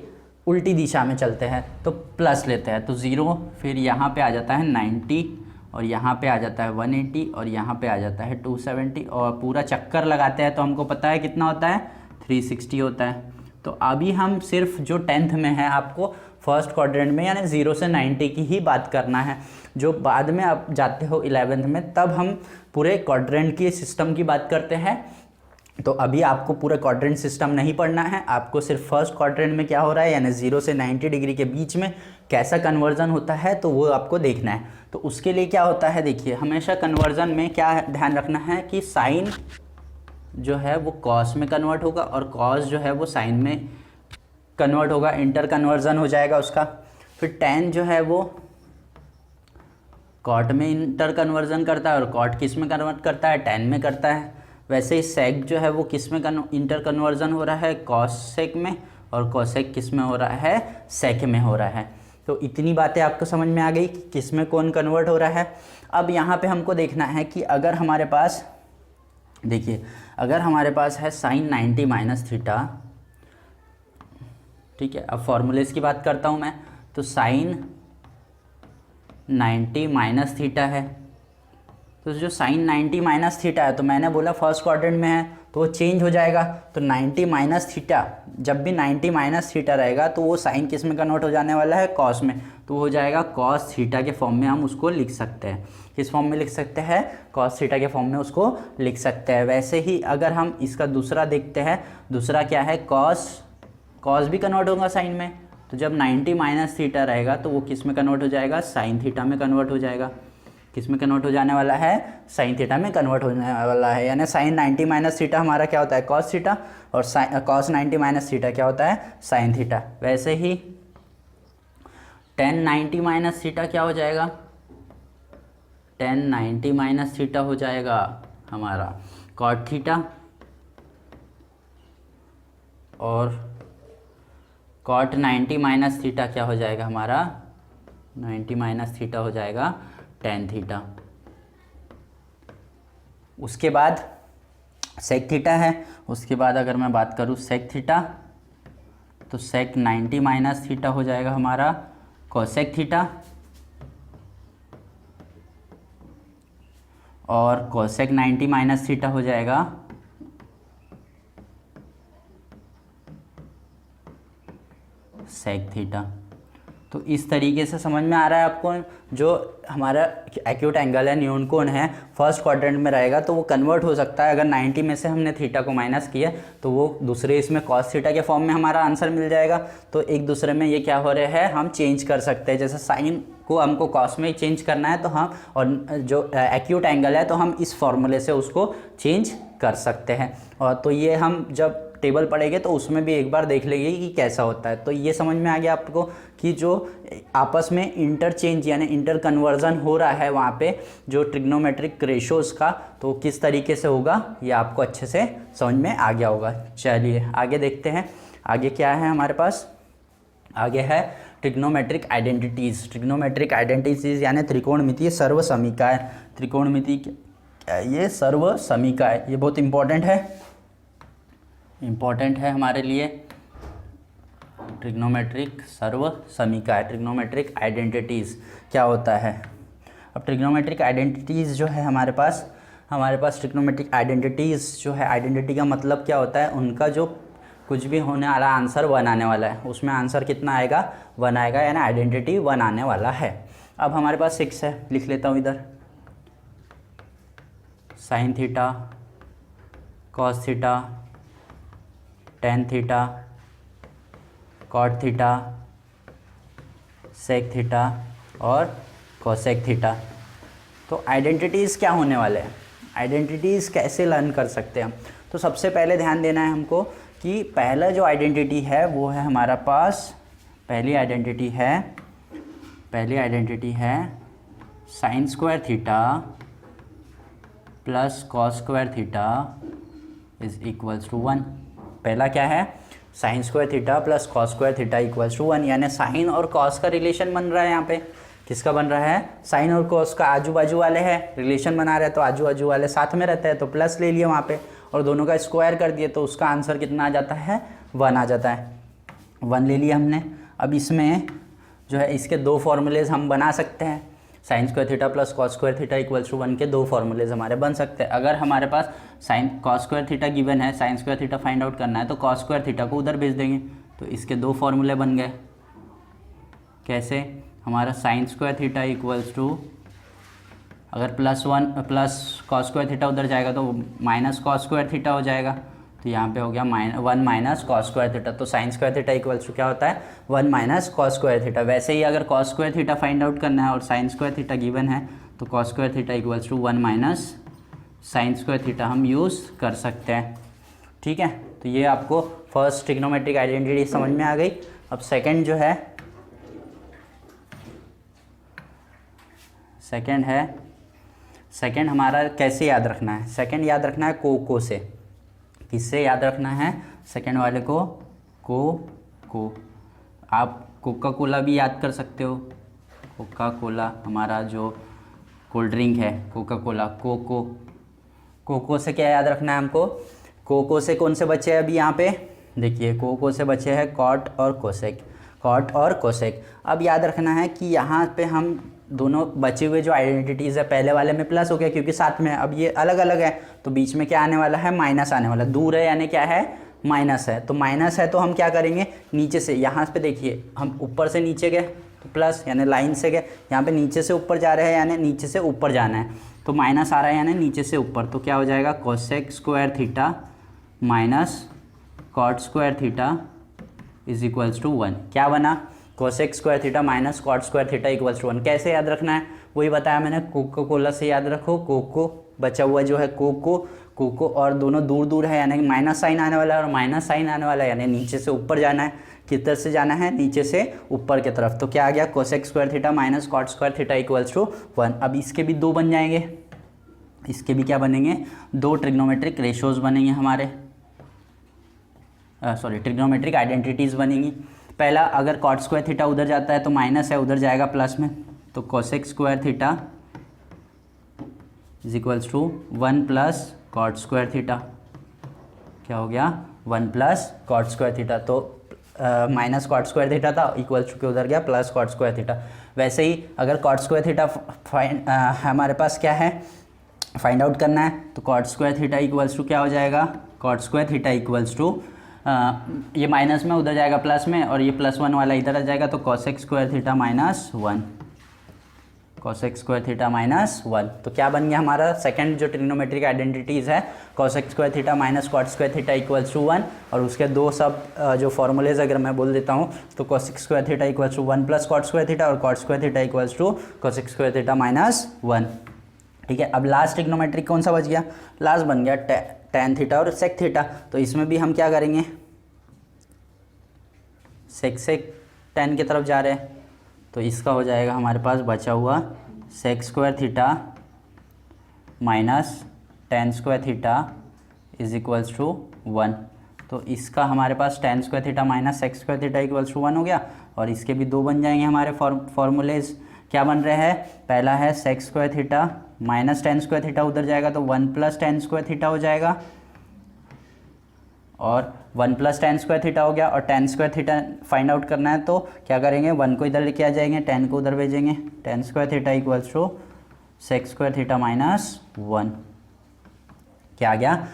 उल्टी दिशा में चलते हैं, तो प्लस लेते हैं, तो 0, फिर यहाँ पे आ जाता है 90, और यहाँ पे आ जाता है 180, और यहाँ पे आ जाता है 270, और पूरा चक्कर लगाते हैं तो हमको पता है कितना होता है, 360 होता है। तो अभी हम सिर्फ जो 10th में है, आपको फर्स्ट क्वाड्रेंट में यानी 0 से 90 की ही बात करना है। जो बाद में आप जाते हो 11th में, तब हम पूरे क्वाड्रेंट की सिस्टम की बात करते हैं, तो अभी आपको पूरा क्वाड्रेंट सिस्टम नहीं पढ़ना है, आपको सिर्फ फर्स्ट क्वाड्रेंट में क्या हो रहा है यानी 0 से 90 डिग्री के बीच में कैसा कन्वर्जन होता है तो वो आपको देखना है। तो उसके लिए क्या होता है, देखिए हमेशा कन्वर्जन में क्या ध्यान रखना है कि साइन जो है वो कॉस में कन्वर्ट होगा और कॉस जो है वो साइन में कन्वर्ट होगा, इंटर कन्वर्जन हो जाएगा उसका। फिर टेन जो है वो कॉट में इंटर कन्वर्जन करता है और कॉट किस में कन्वर्ट करता है, टेन में करता है। वैसे ही सेक जो है वो किस में इंटर कन्वर्जन हो रहा है, कॉसेक में, और कॉसेक किस में हो रहा है, सेक में हो रहा है। तो इतनी बातें आपको समझ में आ गई कि किस में कौन कन्वर्ट हो रहा है। अब यहाँ पे हमको देखना है कि अगर हमारे पास, देखिए अगर हमारे पास है साइन 90 माइनस थीटा, ठीक है, अब फॉर्मूलेस की बात करता हूँ मैं, तो साइन 90 माइनस थीटा है, तो जो साइन 90 माइनस थीटा है तो मैंने बोला फर्स्ट क्वाड्रेंट में है तो वो चेंज हो जाएगा। तो 90 माइनस थीटा, जब भी 90 माइनस थीटा रहेगा तो वो साइन किस में कन्वर्ट हो जाने वाला है, कॉस में, तो हो जाएगा कॉस थीटा के फॉर्म में हम उसको लिख सकते हैं। किस फॉर्म में लिख सकते हैं, कॉस थीटा के फॉर्म में उसको लिख सकते हैं। वैसे ही अगर हम इसका दूसरा देखते हैं, दूसरा क्या है, कॉस भी कन्वर्ट होगा साइन में, तो जब 90 माइनस थीटा रहेगा तो वो किस में कन्वर्ट हो जाएगा, साइन थीटा में कन्वर्ट हो जाएगा। किस में कन्वर्ट हो जाने वाला है, साइन थीटा में कन्वर्ट होने वाला है। यानी साइन 90 माइनस थीटा हमारा क्या होता है, कॉस थीटा, और कॉस 90 माइनस थीटा क्या होता है, साइन थीटा। वैसे ही टेन 90 माइनस थीटा क्या हो जाएगा, टेन 90 माइनस थीटा हो जाएगा हमारा कॉट थीटा, और कॉट 90 माइनस थीटा क्या हो जाएगा हमारा, 90 माइनस थीटा हो जाएगा टेन थीटा। उसके बाद सेक थीटा है, उसके बाद अगर मैं बात करूँ सेक थीटा, तो सेक 90 माइनस थीटा हो जाएगा हमारा कोसेक थीटा, और कोसेक 90 माइनस थीटा हो जाएगा सेक थीटा। तो इस तरीके से समझ में आ रहा है आपको, जो हमारा एक्यूट एंगल है, न्यून कोण है, फर्स्ट क्वाड्रेंट में रहेगा तो वो कन्वर्ट हो सकता है। अगर 90 में से हमने थीटा को माइनस किया तो वो दूसरे इसमें कॉस थीटा के फॉर्म में हमारा आंसर मिल जाएगा। तो एक दूसरे में ये क्या हो रहे हैं, हम चेंज कर सकते हैं। जैसे साइन को हमको कॉस में ही चेंज करना है तो हम, और जो एक्यूट एंगल है तो हम इस फॉर्मूले से उसको चेंज कर सकते हैं। और तो ये हम जब टेबल पढ़ेंगे तो उसमें भी एक बार देख लेंगे कि कैसा होता है। तो ये समझ में आ गया आपको कि जो आपस में इंटरचेंज यानी इंटर कन्वर्जन हो रहा है वहाँ पे जो ट्रिग्नोमेट्रिक रेशोज का, तो किस तरीके से होगा ये आपको अच्छे से समझ में आ गया होगा। चलिए आगे देखते हैं, आगे क्या है हमारे पास, आगे है ट्रिग्नोमेट्रिक आइडेंटिटीज़। ट्रिग्नोमेट्रिक आइडेंटिटीज़ यानी त्रिकोणमितीय सर्व समीकरण। त्रिकोणमिति ये सर्व समीकरण, ये बहुत इंपॉर्टेंट है हमारे लिए। ट्रिग्नोमेट्रिक सर्व समीकरण, ट्रिग्नोमेट्रिक आइडेंटिटीज़ क्या होता है। अब ट्रिग्नोमेट्रिक आइडेंटिटीज़ जो है हमारे पास ट्रिग्नोमेट्रिक आइडेंटिटीज़ जो है, आइडेंटिटी का मतलब क्या होता है, उनका जो कुछ भी होने वाला आंसर 1 आने वाला है, उसमें आंसर कितना आएगा, 1 आएगा, यानी आइडेंटिटी 1 आने वाला है। अब हमारे पास 6 है, लिख लेता हूँ इधर, sine theta, cos theta, tan theta, cot theta, sec theta और कोसेक थीटा। तो आइडेंटिटीज़ क्या होने वाले हैं, आइडेंटिटीज़ कैसे लर्न कर सकते हैं हम। तो सबसे पहले ध्यान देना है हमको कि पहला जो आइडेंटिटी है वो है हमारा पास, पहली आइडेंटिटी है sine square theta plus cos square theta is equals to 1। पहला क्या है, sine square theta plus cos square theta equals to 1, यानी साइन और कॉस का रिलेशन बन रहा है। यहाँ पे किसका बन रहा है, साइन और कॉस का आजू बाजू वाले हैं, रिलेशन बना रहे हैं, तो आजू बाजू वाले साथ में रहते हैं, तो प्लस ले लिए वहाँ पे और दोनों का स्क्वायर कर दिए, तो उसका आंसर कितना आ जाता है, 1 आ जाता है। 1 ले लिया हमने। अब इसमें जो है इसके 2 फॉर्मूलेज हम बना सकते हैं, sine square theta plus cos square theta equals to 1 के 2 फॉर्मूलेज हमारे बन सकते हैं। अगर हमारे पास sine cos square theta given है, sine square theta find out करना है, तो कॉस स्क्वायर थीटा को उधर भेज देंगे, तो इसके 2 फॉर्मूले बन गए। कैसे, हमारा sine square theta equals to अगर प्लस कॉस स्क्वायर थीटा उधर जाएगा तो माइनस कॉस स्क्वायर थीटा हो जाएगा। तो यहाँ पे हो गया 1 माइनस कॉस स्क्वायर थीटा। तो sine square theta equals to क्या होता है 1 माइनस कॉस स्क्वायर थीटा। वैसे ही अगर cos square theta find out करना है और साइन स्क्वायर थीटा गिवन है तो cos square theta equals to 1 minus sine square theta हम यूज़ कर सकते हैं। ठीक है, तो ये आपको फर्स्ट ट्रिग्नोमेट्रिक आइडेंटिटी समझ में आ गई। अब सेकंड जो है सेकंड हमारा कैसे याद रखना है। सेकंड याद रखना है को से। किससे याद रखना है सेकंड वाले को आप कोका कोला भी याद कर सकते हो। कोका कोला हमारा जो कोल्ड ड्रिंक है कोका कोला। कोको से क्या याद रखना है हमको। कोको से कौन से बचे हैं अभी यहाँ पे देखिए, कोको से बचे हैं कॉट और कोसेक। अब याद रखना है कि यहाँ पे हम दोनों बचे हुए जो आइडेंटिटीज़ है, पहले वाले में प्लस हो गया क्योंकि साथ में, अब ये अलग अलग है तो बीच में क्या आने वाला है माइनस आने वाला। दूर है यानी क्या है माइनस है, तो माइनस है तो हम क्या करेंगे नीचे से, यहाँ पे देखिए हम ऊपर से नीचे गए तो प्लस यानी लाइन से गए, यहाँ पे नीचे से ऊपर जा रहे हैं यानी नीचे से ऊपर जाना है तो माइनस आ रहा है यानी नीचे से ऊपर। तो क्या हो जाएगा cosec square theta minus cot square theta is equals to 1। क्या बना cosec square theta minus cot square theta equals to 1। कैसे याद रखना है वही बताया मैंने, कोको कोला से याद रखो। कोको बचा हुआ जो है कोको और दोनों दूर दूर है यानी माइनस साइन आने वाला है और माइनस साइन आने वाला है यानी नीचे से ऊपर जाना है। किस तरफ से जाना है नीचे से ऊपर की तरफ। तो क्या आ गया cosec square theta minus cot square theta equals to 1। अब इसके भी दो बन जाएंगे, इसके भी क्या बनेंगे दो ट्रिग्नोमेट्रिक रेशोज बनेंगे हमारे, ट्रिग्नोमेट्रिक आइडेंटिटीज़ बनेंगी। पहला अगर कॉट स्क्वायर थीटा उधर जाता है तो माइनस है उधर जाएगा प्लस में, तो cosec square theta is equals to 1 plus cot square theta. क्या हो गया 1 प्लस कॉट स्क्वायर थीटा। तो माइनस कॉट स्क्वायर थीटा था इक्वल्स टू के उधर गया प्लस कॉट स्क्वायर थीटा। वैसे ही अगर कॉट स्क्वायर थीटा हमारे पास क्या है फाइंड आउट करना है तो cot square theta equals to क्या हो जाएगा cot square theta equals to ये माइनस में उधर जाएगा प्लस में और ये +1 वाला इधर आ जाएगा तो cosec square theta minus 1, cosec square theta minus 1। तो क्या बन गया हमारा सेकंड जो ट्रिग्नोमेट्रिक आइडेंटिटीज़ है cosec square theta minus cot square theta equals to 1। और उसके दो सब जो फॉर्मूलेज अगर मैं बोल देता हूँ तो cosec square theta equals to 1 plus cot square theta और cot square theta equals to cosec square theta minus 1। ठीक है, अब लास्ट ट्रिग्नोमेट्रिक कौन सा बच गया, लास्ट बन गया टैन थीटा और सेक थीटा। तो इसमें भी हम क्या करेंगे सेक से टैन की तरफ जा रहे हैं तो इसका हो जाएगा हमारे पास बचा हुआ sec square theta minus tan square theta is equals to 1। तो इसका हमारे पास tan square theta minus sec square theta equals to 1 हो गया। और इसके भी दो बन जाएंगे हमारे फॉर्मूलेज। क्या बन रहे हैं, पहला है sec square theta minus tan square theta उधर जाएगा तो 1 प्लस टैन स्क्वायर थीटा हो जाएगा और 1 प्लस टैन स्क्वायर थीटा हो गया। और tan square theta find out करना है तो क्या करेंगे 1 को इधर लेके आ जाएंगे, टैन को उधर भेजेंगे। Tan square theta equals to sec square theta minus 1। क्या आ गया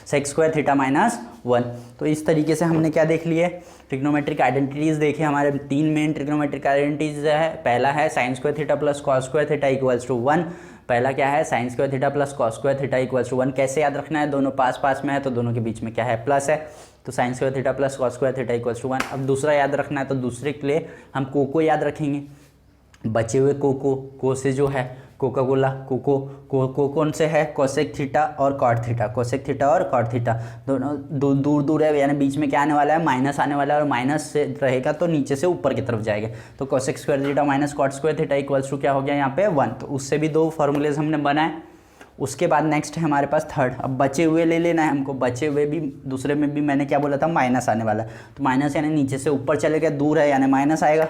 सेक स्क्वायर थीटा माइनस 1। तो इस तरीके से हमने क्या देख लिए ट्रिग्नोमेट्रिक आइडेंटिटीज़ देखे। हमारे तीन मेन ट्रिग्नोमेट्रिक आइडेंटिटीज़ है। पहला है sine square theta plus cos square theta equals to 1। पहला क्या है sine square theta plus cos square theta equals to 1। कैसे याद रखना है, दोनों पास पास में है तो दोनों के बीच में क्या है प्लस है, तो sine square theta plus cos square theta equals to 1। अब दूसरा याद रखना है तो दूसरे के लिए हम कोको याद रखेंगे। बचे हुए को से जो है कोका कोला को कौन से है कोसेक थीटा और कॉट थीटा, कोसेक थीटा और कॉट थीटा दोनों दूर दूर है यानी बीच में क्या आने वाला है माइनस आने वाला है और माइनस से रहेगा तो नीचे से ऊपर की तरफ जाएगा। तो cosec square theta minus cot square theta equals to क्या हो गया यहाँ पे 1। तो उससे भी दो फॉर्मूलेज हमने बनाए। उसके बाद नेक्स्ट है हमारे पास थर्ड। अब बचे हुए ले लेना है हमको। बचे हुए भी दूसरे में भी मैंने क्या बोला था माइनस आने वाला है तो माइनस यानी नीचे से ऊपर चले गया, दूर है यानी माइनस आएगा,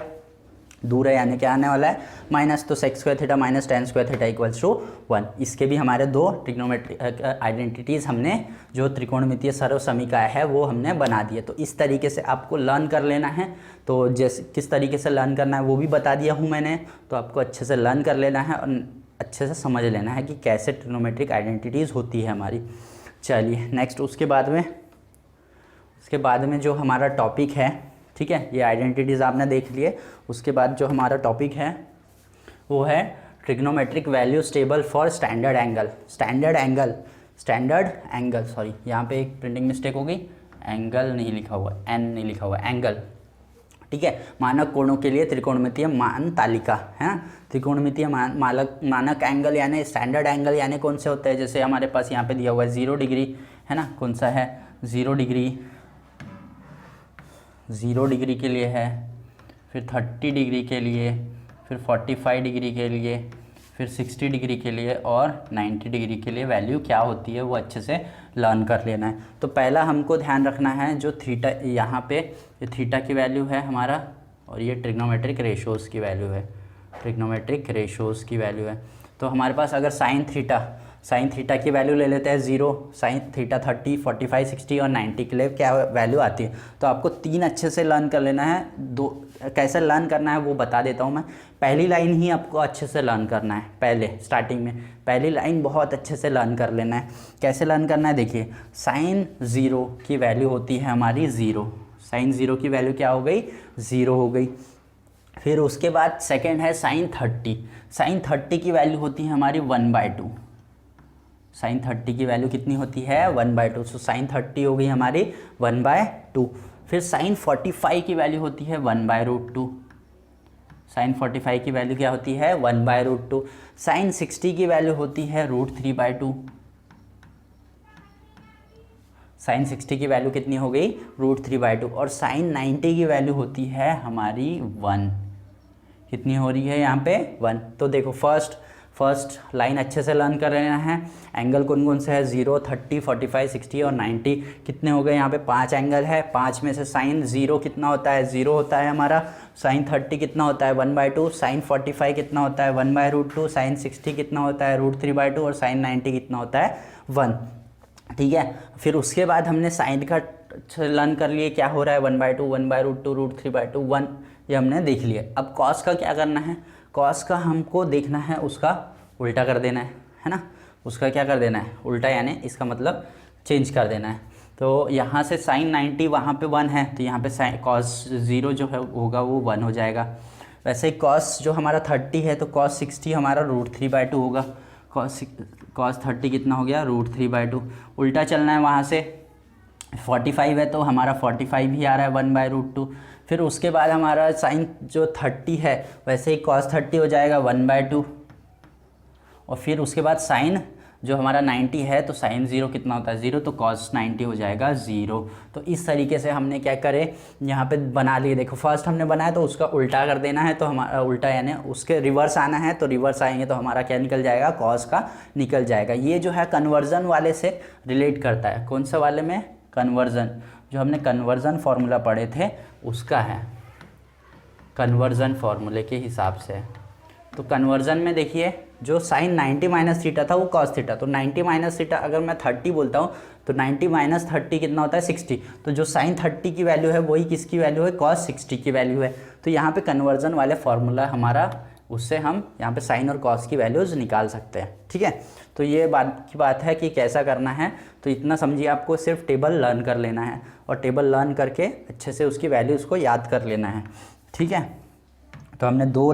दूर है यानी क्या आने वाला है माइनस। तो sec square theta minus tan square theta equals to 1। इसके भी हमारे दो ट्रिग्नोमेट्रिक आइडेंटिटीज़ हमने जो त्रिकोणमितीय सर्व समीकरण है वो हमने बना दिए। तो इस तरीके से आपको लर्न कर लेना है। तो जैसे किस तरीके से लर्न करना है वो भी बता दिया हूँ मैंने। तो आपको अच्छे से लर्न कर लेना है और अच्छे से समझ लेना है कि कैसे ट्रिग्नोमेट्रिक आइडेंटिटीज़ होती है हमारी। चलिए नेक्स्ट उसके बाद में जो हमारा टॉपिक है, ठीक है, ये आइडेंटिटीज़ आपने देख लिए। उसके बाद जो हमारा टॉपिक है वो है trigonometric values table for standard angle sorry, यहाँ पे एक प्रिंटिंग मिस्टेक हो गई, एंगल नहीं लिखा हुआ, एन नहीं लिखा हुआ, एंगल, ठीक है। मानक कोणों के लिए त्रिकोणमितीय मान तालिका है ना। त्रिकोणमितीय मानक एंगल यानी स्टैंडर्ड एंगल यानी कौन से होते हैं, जैसे हमारे पास यहाँ पे दिया हुआ है 0 डिग्री है ना, कौन सा है 0 डिग्री के लिए है, फिर 30 डिग्री के लिए, फिर 45 डिग्री के लिए, फिर 60 डिग्री के लिए और 90 डिग्री के लिए वैल्यू क्या होती है वो अच्छे से लर्न कर लेना है। तो पहला हमको ध्यान रखना है जो थीटा, यहाँ पे ये थीटा की वैल्यू है हमारा और ये ट्रिग्नोमेट्रिक रेशोज़ की वैल्यू है, ट्रिग्नोमेट्रिक रेशोज़ की वैल्यू है। तो हमारे पास अगर साइन थीटा की वैल्यू ले लेते हैं 0, साइन थीटा 30, 45, 60 और 90 के लिए क्या वैल्यू आती है। तो आपको 3 अच्छे से लर्न कर लेना है, 2 कैसे लर्न करना है वो बता देता हूँ मैं। पहली लाइन ही आपको अच्छे से लर्न करना है, पहले स्टार्टिंग में पहली लाइन बहुत अच्छे से लर्न कर लेना है। कैसे लर्न करना है देखिए, साइन 0 की वैल्यू होती है हमारी 0, साइन 0 की वैल्यू क्या हो गई 0 हो गई। फिर उसके बाद सेकेंड है साइन 30 की वैल्यू होती है हमारी 1/2, साइन 30 की वैल्यू कितनी होती है 1/2, सो साइन 30 हो गई हमारी 1/2। फिर साइन 45 की वैल्यू होती है 1/√2, साइन 45 की वैल्यू क्या होती है 1/√2। साइन 60 की वैल्यू होती है √3/2, साइन 60 की वैल्यू कितनी हो गई √3/2। और साइन 90 की वैल्यू होती है हमारी 1, कितनी हो रही है यहाँ पे 1। तो देखो फर्स्ट लाइन अच्छे से लर्न कर लेना है। एंगल कौन कौन से है 0, 30, 45, 60 और 90 कितने हो गए यहाँ पे 5 एंगल है। 5 में से साइन 0 कितना होता है 0 होता है हमारा, साइन 30 कितना होता है 1/2, साइन 45 कितना होता है 1/√2, साइन 60 कितना होता है √3/2 और साइन 90 कितना होता है 1, ठीक है। फिर उसके बाद हमने साइन का लर्न कर लिए क्या हो रहा है 1/2, 1/√2, √3/2, 1, ये हमने देख लिया। अब कॉस का क्या करना है, कॉस का हमको देखना है उसका उल्टा कर देना है ना, उसका क्या कर देना है उल्टा, यानी इसका मतलब चेंज कर देना है। तो यहाँ से साइन 90 वहाँ पे 1 है तो यहाँ पे साइन कॉस 0 जो है होगा वो 1 हो जाएगा। वैसे ही कॉस जो हमारा 30 है तो कॉस 60 हमारा √3/2 होगा, कॉस 30 कितना हो गया √3/2। उल्टा चलना है, वहाँ से 45 है तो हमारा 45 ही आ रहा है 1/√2। फिर उसके बाद हमारा साइन जो 30 है वैसे ही कॉस 30 हो जाएगा 1/2। और फिर उसके बाद साइन जो हमारा 90 है तो साइन 0 कितना होता है 0, तो कॉस 90 हो जाएगा 0। तो इस तरीके से हमने क्या करे यहाँ पे बना लिए। देखो फर्स्ट हमने बनाया तो उसका उल्टा कर देना है, तो हमारा उल्टा यानी उसके रिवर्स आना है, तो रिवर्स आएंगे तो हमारा क्या निकल जाएगा कॉस का निकल जाएगा। ये जो है कन्वर्जन वाले से रिलेट करता है। कौन सा वाले में, कन्वर्जन, जो हमने कन्वर्जन फार्मूला पढ़े थे उसका है, कन्वर्जन फार्मूले के हिसाब से। तो कन्वर्जन में देखिए जो साइन 90 माइनस थीटा था वो कॉस थीटा, तो 90 माइनस थीटा अगर मैं 30 बोलता हूँ तो 90 माइनस 30 कितना होता है 60, तो जो साइन 30 की वैल्यू है वही किसकी वैल्यू है कॉस 60 की वैल्यू है। तो यहाँ पे कन्वर्जन वाले फार्मूला हमारा, उससे हम यहाँ पे साइन और कॉस की वैल्यूज़ निकाल सकते हैं, ठीक है। तो ये बात है कि कैसा करना है। तो इतना समझिए, आपको सिर्फ टेबल लर्न कर लेना है और टेबल लर्न करके अच्छे से उसकी वैल्यूज़ को याद कर लेना है, ठीक है। तो हमने दो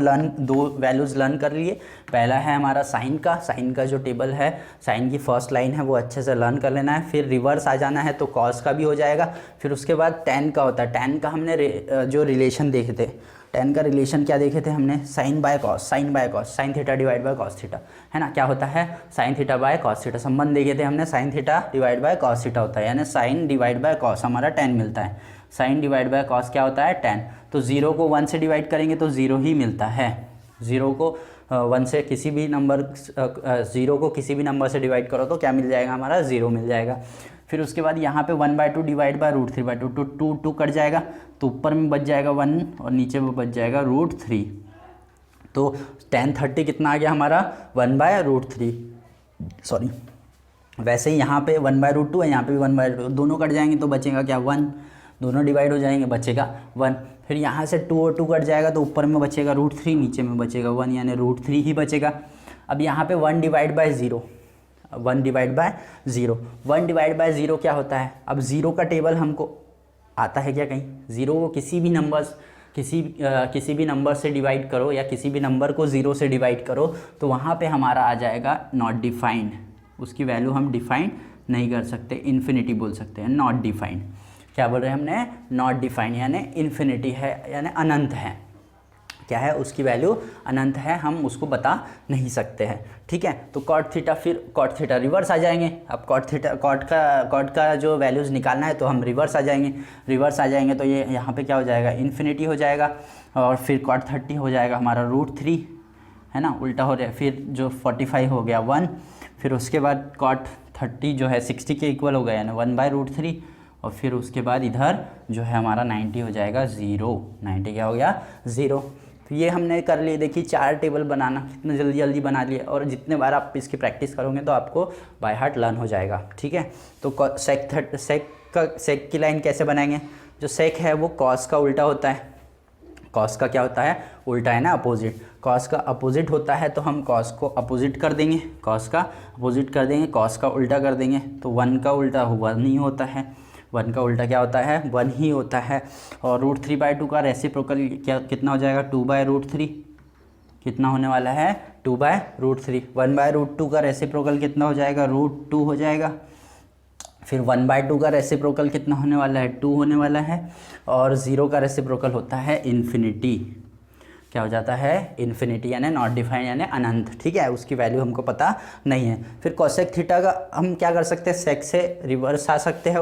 वैल्यूज़ लर्न कर लिए। पहला है हमारा साइन का जो टेबल है, साइन की फर्स्ट लाइन है वो अच्छे से लर्न कर लेना है। फिर रिवर्स आ जाना है तो कॉस का भी हो जाएगा। फिर उसके बाद टेन का होता है, टेन का हमने जो रिलेशन देखे थे, टेन का रिलेशन क्या देखे थे हमने, sine by cos, sine theta divide by cos theta, है ना। क्या होता है sine theta by cos theta, संबंध देखे थे हमने, sine theta divide by cos theta होता है, यानी साइन डिवाइड बाय कॉस हमारा टेन मिलता है। साइन डिवाइड बाय कॉस क्या होता है 10। तो 0 को 1 से डिवाइड करेंगे तो 0 ही मिलता है। 0 को 1 से किसी भी नंबर 0 को किसी भी नंबर से डिवाइड करो तो क्या मिल जाएगा हमारा 0 मिल जाएगा। फिर उसके बाद यहाँ पे 1/2 डिवाइड बाय √3/2, तो 2 कट जाएगा तो ऊपर में बच जाएगा 1 और नीचे में बच जाएगा √3। तो tan 30 कितना आ गया हमारा 1/√3, सॉरी। वैसे ही यहाँ पे 1/√2 है, यहाँ पे भी 1/2, दोनों कट जाएंगे तो बचेगा क्या 1, दोनों डिवाइड हो जाएंगे बचेगा 1। फिर यहाँ से 2 और 2 कट जाएगा तो ऊपर में बचेगा √3, नीचे में बचेगा 1, यानी √3 ही बचेगा। अब यहाँ पे 1 डिवाइड बाय 0, 1 डिवाइड बाय 0 क्या होता है। अब 0 का टेबल हमको आता है क्या कहीं, 0 को किसी भी नंबर किसी भी नंबर से डिवाइड करो या किसी भी नंबर को 0 से डिवाइड करो तो वहाँ पे हमारा आ जाएगा नॉट डिफाइंड, उसकी वैल्यू हम डिफाइन नहीं कर सकते, इन्फिनिटी बोल सकते हैं, नॉट डिफाइंड। क्या बोल रहे हैं हमने, नॉट डिफाइंड यानी इन्फिनिटी है, यानी अनंत है, क्या है उसकी वैल्यू अनंत है, हम उसको बता नहीं सकते हैं। ठीक है, तो कॉट थीटा, फिर कॉट थीटा रिवर्स आ जाएंगे। अब कॉट का जो वैल्यूज़ निकालना है तो हम रिवर्स आ जाएंगे तो ये यहाँ पे क्या हो जाएगा, इन्फिनिटी हो जाएगा, और फिर कॉट 30 हो जाएगा हमारा √3, है ना, उल्टा हो रहा है। फिर जो 45 हो गया 1, फिर उसके बाद कॉट 30 जो है 60 के इक्वल हो गया, यानी 1/√3, और फिर उसके बाद इधर जो है हमारा 90 हो जाएगा 0, 90 क्या हो गया 0। तो ये हमने कर लिए। देखिए 4 टेबल बनाना कितना जल्दी जल्दी बना लिया, और जितने बार आप इसकी प्रैक्टिस करोगे तो आपको बाय हार्ट लर्न हो जाएगा। ठीक है, तो सेक की लाइन कैसे बनाएंगे, जो सेक है वो कॉस का उल्टा होता है, कॉस का क्या होता है, उल्टा है ना, अपोजिट, कॉस का अपोजिट होता है, तो हम कॉस को अपोजिट कर देंगे, कॉस का अपोजिट कर देंगे, कॉस का उल्टा कर देंगे, तो 1 का उल्टा 1 ही होता है, 1 का उल्टा क्या होता है, 1 ही होता है। और √3/2 का रेसिप्रोकल क्या कितना हो जाएगा, 2/√3, कितना होने वाला है 2/√3। 1/√2 का रेसिप्रोकल कितना हो जाएगा, √2 हो जाएगा। फिर 1/2 का रेसिप्रोकल कितना होने वाला है, 2 होने वाला है। और 0 का रेसिप्रोकल होता है इन्फिनिटी, क्या हो जाता है, इन्फिनिटी, यानी नॉट डिफाइंड यानी अनंत। ठीक है, उसकी वैल्यू हमको पता नहीं है। फिर कोसेक थीटा का हम क्या कर सकते हैं, सेक से रिवर्स आ सकते हैं,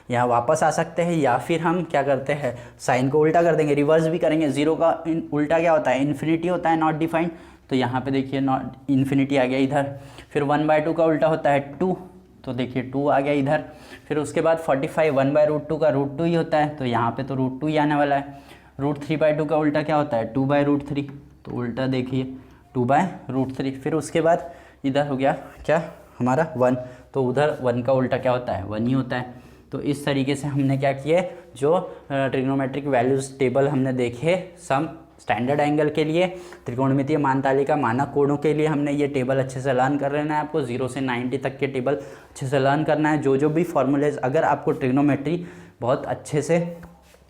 यहाँ वापस आ सकते हैं, या फिर हम क्या करते हैं, साइन को उल्टा कर देंगे, रिवर्स भी करेंगे। 0 का उल्टा क्या होता है, इन्फिनिटी होता है, नॉट डिफाइंड, तो यहाँ पे देखिए नॉट इन्फिनिटी आ गया इधर। फिर 1/2 का उल्टा होता है 2, तो देखिए 2 आ गया इधर। फिर उसके बाद 45 1/√2 का √2 ही होता है, तो यहाँ पे तो √2 ही आने वाला है। √3/2 का उल्टा क्या होता है, 2/√3, तो उल्टा देखिए 2/√3। फिर उसके बाद इधर हो गया क्या हमारा 1, तो उधर 1 का उल्टा क्या होता है, 1 ही होता है। तो इस तरीके से हमने क्या किए, जो ट्रिग्नोमेट्रिक वैल्यूज़ टेबल हमने देखे, सम स्टैंडर्ड एंगल के लिए, त्रिकोणमितीय मानतालिका मानक कोणों के लिए हमने ये टेबल अच्छे से लर्न कर लेना है आपको। 0 से 90 तक के टेबल अच्छे से लर्न करना है। जो भी फॉर्मूलेज, अगर आपको ट्रिग्नोमेट्री बहुत अच्छे से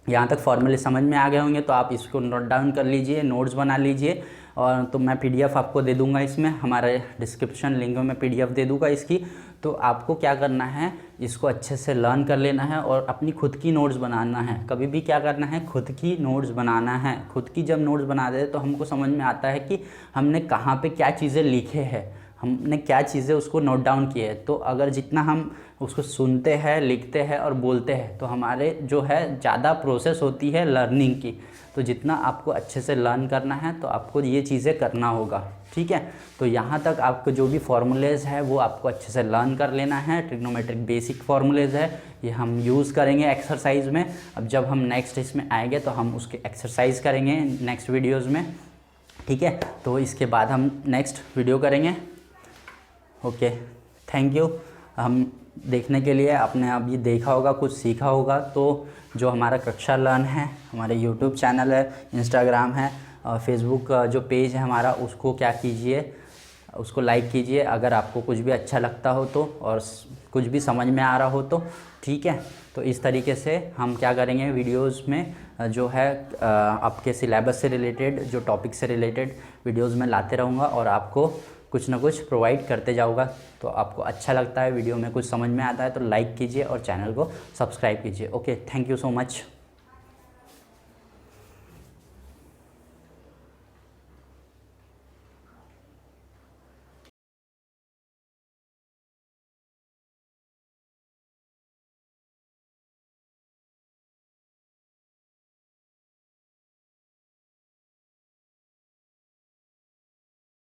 यहाँ तक फॉर्मूले समझ में आ गए होंगे तो आप इसको नोट डाउन कर लीजिए, नोट्स बना लीजिए, और तो मैं PDF आपको दे दूंगा, इसमें हमारे डिस्क्रिप्शन लिंक में PDF दे दूंगा इसकी। तो आपको क्या करना है, इसको अच्छे से लर्न कर लेना है और अपनी खुद की नोट्स बनाना है। कभी भी क्या करना है, खुद की नोट्स बनाना है। खुद की जब नोट्स बना दे तो हमको समझ में आता है कि हमने कहाँ पे क्या चीज़ें लिखे हैं, हमने क्या चीज़ें उसको नोट डाउन किए हैं। तो अगर जितना हम उसको सुनते हैं, लिखते हैं और बोलते हैं तो हमारे जो है ज़्यादा प्रोसेस होती है लर्निंग की। तो जितना आपको अच्छे से लर्न करना है तो आपको ये चीज़ें करना होगा। ठीक है, तो यहाँ तक आपको जो भी फॉर्मूलेज है वो आपको अच्छे से लर्न कर लेना है। ट्रिग्नोमेट्रिक बेसिक फॉर्मूलेज है, ये हम यूज़ करेंगे एक्सरसाइज में। अब जब हम नेक्स्ट इसमें आएंगे तो हम उसके एक्सरसाइज करेंगे नेक्स्ट वीडियोज़ में। ठीक है, तो इसके बाद हम नेक्स्ट वीडियो करेंगे। Okay, thank you. हम देखने के लिए, आपने अभी देखा होगा, कुछ सीखा होगा। तो जो हमारा कक्षा लर्न है, हमारे यूट्यूब चैनल है, इंस्टाग्राम है और फेसबुक जो पेज है हमारा, उसको क्या कीजिए, उसको लाइक कीजिए अगर आपको कुछ भी अच्छा लगता हो तो, और कुछ भी समझ में आ रहा हो तो। ठीक है, तो इस तरीके से हम क्या करेंगे, वीडियोस में जो है आपके सिलेबस से रिलेटेड, जो टॉपिक से रिलेटेड वीडियोस में लाते रहूँगा और आपको कुछ ना कुछ प्रोवाइड करते जाऊँगा। तो आपको अच्छा लगता है, वीडियो में कुछ समझ में आता है तो लाइक कीजिए और चैनल को सब्सक्राइब कीजिए। Okay, thank you so much.